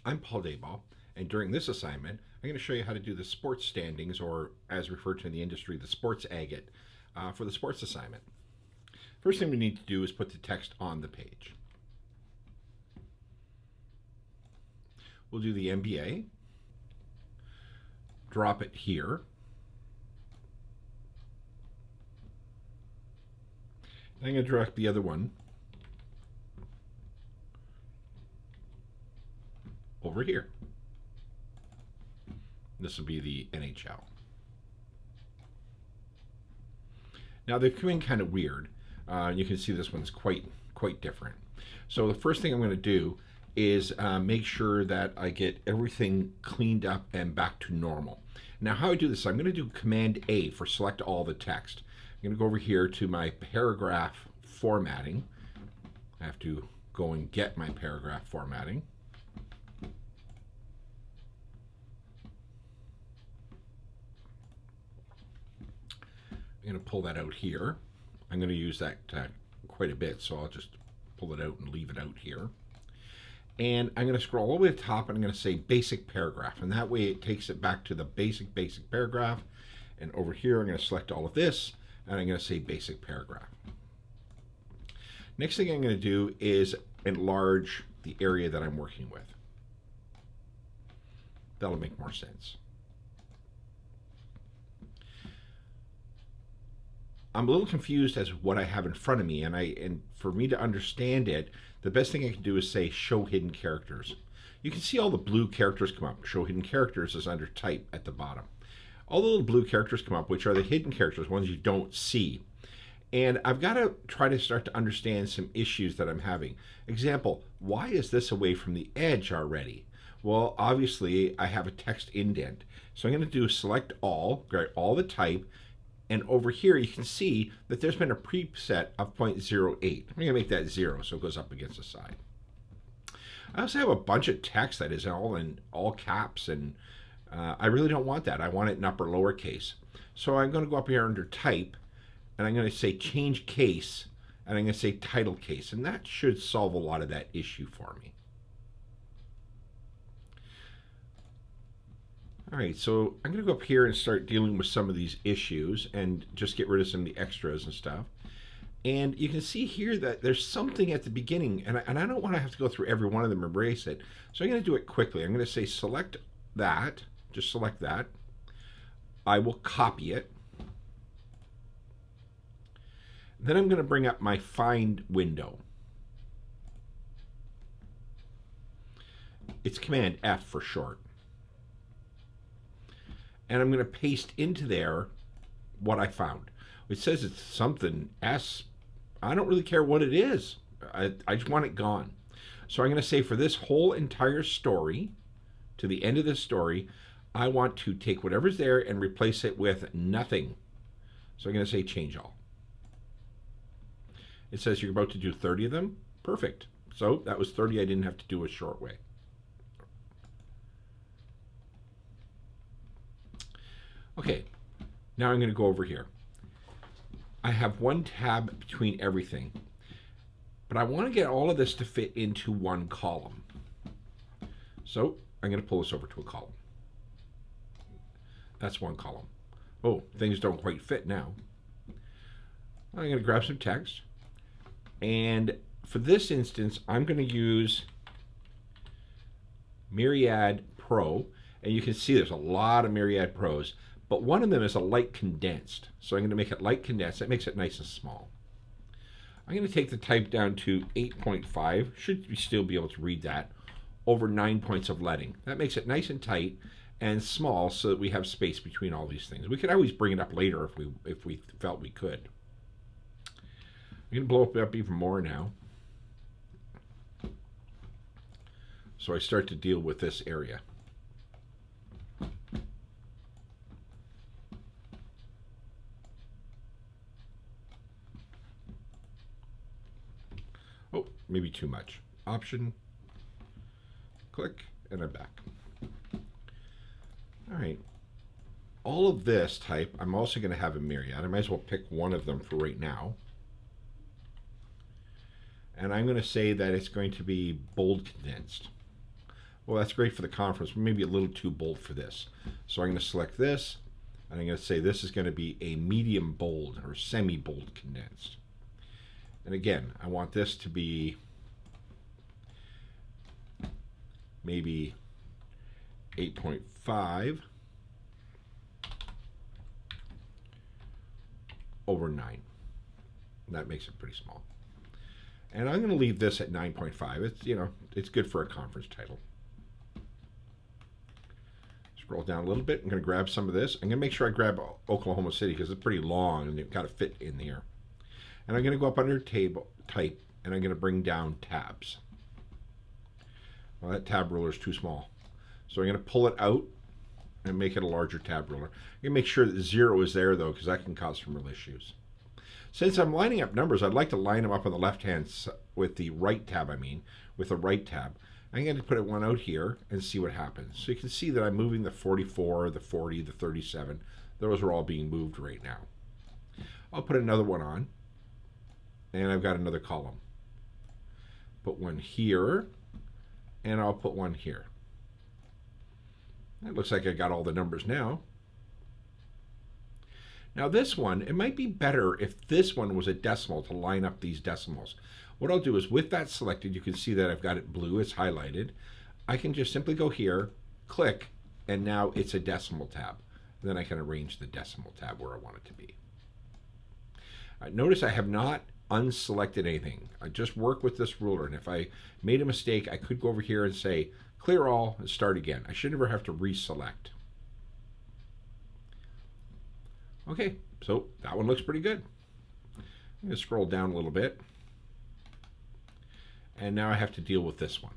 I'm Paul Dayball, and during this assignment, I'm going to show you how to do the sports standings, or as referred to in the industry, the sports agate, for the sports assignment. First thing we need to do is put the text on the page. We'll do the NBA, drop it here, I'm going to drag the other one over here. This will be the NHL. Now they're coming kind of weird. You can see this one's quite different. So the first thing I'm going to do is make sure that I get everything cleaned up and back to normal. Now how I do this, I'm going to do Command A for select all the text. I'm going to go over here to my paragraph formatting. I have to go and get my paragraph formatting. I'm going to pull that out here. I'm going to use that quite a bit, so I'll just pull it out and leave it out here. And I'm going to scroll all the way to the top, and I'm going to say basic paragraph, and that way it takes it back to the basic paragraph. And over here I'm going to select all of this, and I'm going to say basic paragraph. Next thing I'm going to do is enlarge the area that I'm working with. That'll make more sense. I'm a little confused as to what I have in front of me, and for me to understand it, the best thing I can do is say show hidden characters. You can see all the blue characters come up. Show hidden characters is under type at the bottom. All the little blue characters come up, which are the hidden characters, ones you don't see. And I've got to try to start to understand some issues that I'm having. Example, why is this away from the edge already? Well, obviously I have a text indent. So I'm going to do select all, grab all the type, and over here you can see that there's been a preset of 0.08. I'm going to make that 0 so it goes up against the side. I also have a bunch of text that is all in all caps, and I really don't want that. I want it in upper lowercase. So I'm going to go up here under type, and I'm going to say change case, and I'm going to say title case, and that should solve a lot of that issue for me. All right, so I'm going to go up here and start dealing with some of these issues and just get rid of some of the extras and stuff. And you can see here that there's something at the beginning, and I don't want to have to go through every one of them and erase it. So I'm going to do it quickly. I'm going to say select that, just select that. I will copy it. Then I'm going to bring up my find window. It's Command F for short. And I'm going to paste into there what I found. It says it's something S. I don't really care what it is. I just want it gone. So I'm going to say for this whole entire story, to the end of this story, I want to take whatever's there and replace it with nothing. So I'm going to say change all. It says you're about to do 30 of them. Perfect. So that was 30 I didn't have to do a short way. Okay, now I'm going to go over here. I have one tab between everything, but I want to get all of this to fit into one column. So I'm going to pull this over to a column. That's one column. Oh, things don't quite fit now. I'm going to grab some text, and for this instance, I'm going to use Myriad Pro, and you can see there's a lot of Myriad Pros. But one of them is a light condensed. So I'm going to make it light condensed. That makes it nice and small. I'm going to take the type down to 8.5. Should still be able to read that. Over 9 points of leading. That makes it nice and tight and small so that we have space between all these things. We could always bring it up later if we felt we could. I'm going to blow it up even more now. So I start to deal with this area. Oh, maybe too much. Option, click, and I'm back. All right. All of this type, I'm also going to have a myriad. I might as well pick one of them for right now. And I'm going to say that it's going to be bold condensed. Well, that's great for the conference, but maybe a little too bold for this. So I'm going to select this, and I'm going to say this is going to be a medium bold or semi-bold condensed. And again, I want this to be maybe 8.5 over 9. That makes it pretty small. And I'm going to leave this at 9.5. It's, you know, it's good for a conference title. Scroll down a little bit. I'm going to grab some of this. I'm going to make sure I grab Oklahoma City because it's pretty long and it's got to fit in here. And I'm going to go up under table type and I'm going to bring down tabs. Well, that tab ruler is too small. So I'm going to pull it out and make it a larger tab ruler. I'm going to make sure that 0 is there though, because that can cause some real issues. Since I'm lining up numbers, I'd like to line them up on the left hand with the right tab, with the right tab. I'm going to put one out here and see what happens. So you can see that I'm moving the 44, the 40, the 37. Those are all being moved right now. I'll put another one on, and I've got another column. Put one here, and I'll put one here. It looks like I got all the numbers now. Now this one, it might be better if this one was a decimal to line up these decimals. What I'll do is with that selected, you can see that I've got it blue, it's highlighted. I can just simply go here, click, and now it's a decimal tab. And then I can arrange the decimal tab where I want it to be. Notice I have not unselected anything. I just work with this ruler, and if I made a mistake, I could go over here and say, clear all and start again. I should never have to reselect. Okay, so that one looks pretty good. I'm going to scroll down a little bit. And now I have to deal with this one.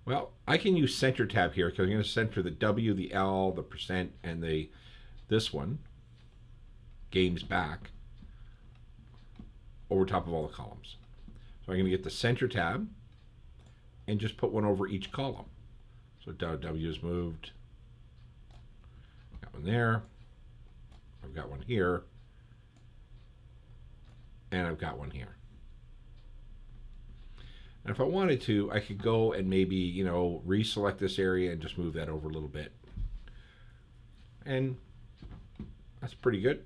Well, I can use center tab here because I'm going to center the W, the L, the percent, and this one, games back, over top of all the columns. So I'm going to get the center tab and just put one over each column. So W is moved. Got one there. I've got one here. And I've got one here. And if I wanted to, I could go and maybe, you know, reselect this area and just move that over a little bit. And that's pretty good.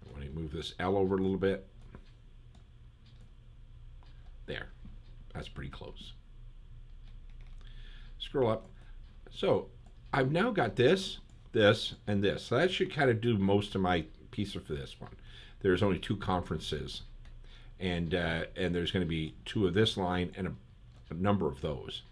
I want to move this L over a little bit. There. That's pretty close. Scroll up. So I've now got this, this, and this. So that should kind of do most of my piece for this one. There's only 2 conferences. And there's going to be 2 of this line and a number of those.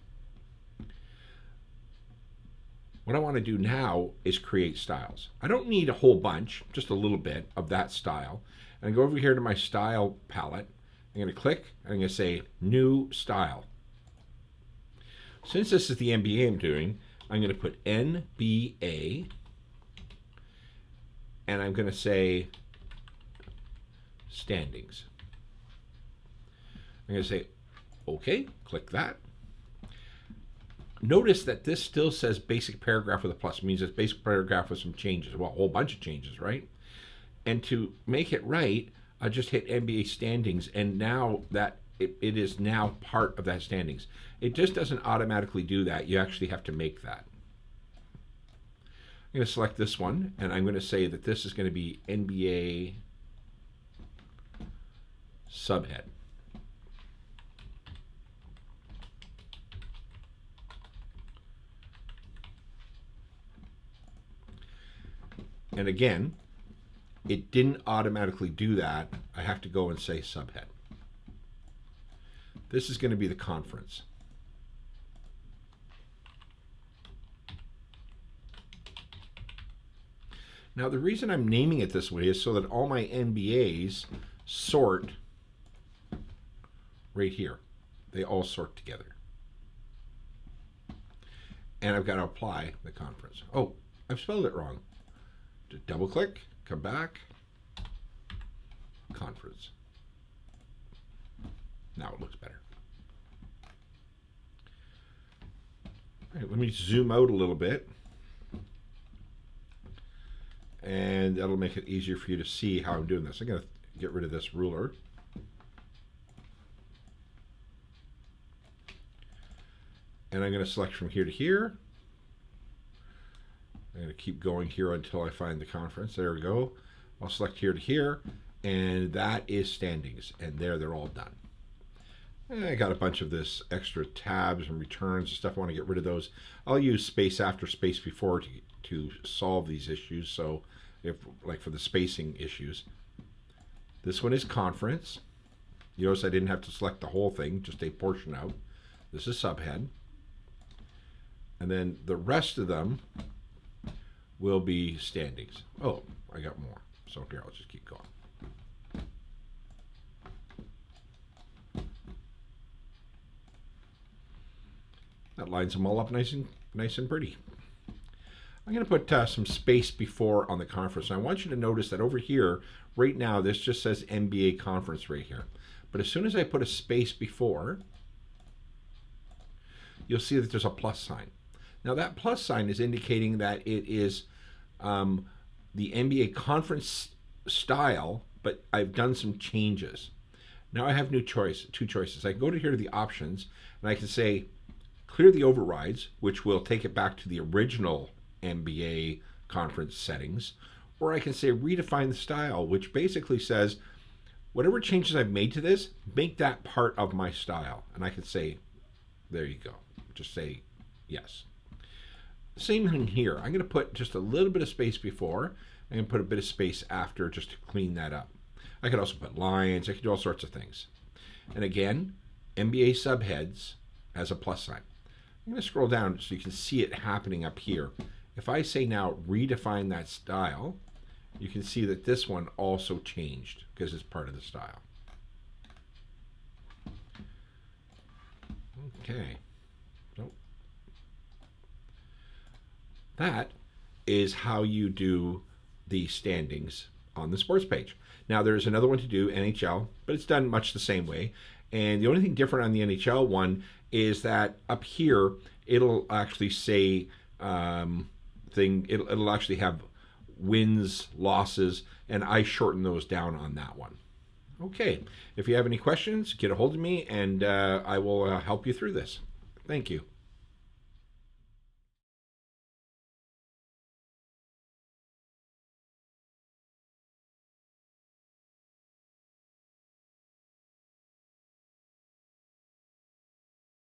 What I want to do now is create styles. I don't need a whole bunch, just a little bit of that style. And I go over here to my style palette. I'm going to click, and I'm going to say New Style. Since this is the NBA I'm doing, I'm going to put NBA, and I'm going to say Standings. I'm going to say, OK, click that. Notice that this still says basic paragraph with a plus. It means it's basic paragraph with some changes. Well, a whole bunch of changes, right? And to make it right, I just hit NBA standings, and now that it is now part of that standings. It just doesn't automatically do that. You actually have to make that. I'm going to select this one, and I'm going to say that this is going to be NBA subhead. And again, it didn't automatically do that. I have to go and say subhead. This is going to be the conference. Now, the reason I'm naming it this way is so that all my NBAs sort right here. They all sort together. And I've got to apply the conference. Oh, I've spelled it wrong. Just double click, come back, conference. Now it looks better. All right, let me zoom out a little bit. And that'll make it easier for you to see how I'm doing this. I'm going to get rid of this ruler. And I'm going to select from here to here. I'm going to keep going here until I find the conference. There we go. I'll select here to here, and that is standings. And there, they're all done. And I got a bunch of this extra tabs and returns and stuff. I want to get rid of those. I'll use space after, space before to solve these issues. So, if like for the spacing issues, this one is conference. You notice I didn't have to select the whole thing, just a portion out. This is subhead. And then the rest of them will be standings. Oh, I got more. So here, I'll just keep going. That lines them all up nice and pretty. I'm going to put some space before on the conference. And I want you to notice that over here, right now, this just says MBA conference right here. But as soon as I put a space before, you'll see that there's a plus sign. Now that plus sign is indicating that it is the MBA conference style, but I've done some changes. Now I have two choices. I can go to here to the options, and I can say clear the overrides, which will take it back to the original MBA conference settings, or I can say redefine the style, which basically says whatever changes I've made to this, make that part of my style. And I can say, there you go. Just say yes. Same thing here. I'm going to put just a little bit of space before. I'm going to put a bit of space after just to clean that up. I could also put lines. I could do all sorts of things. And again, MBA subheads has a plus sign. I'm going to scroll down so you can see it happening up here. If I say now redefine that style, you can see that this one also changed because it's part of the style. Okay. So that is how you do the standings on the sports page. Now there's another one to do, NHL, but it's done much the same way. And the only thing different on the NHL one is that up here, it'll actually say it'll actually have wins, losses, and I shorten those down on that one. Okay, if you have any questions, get a hold of me and I will help you through this. Thank you.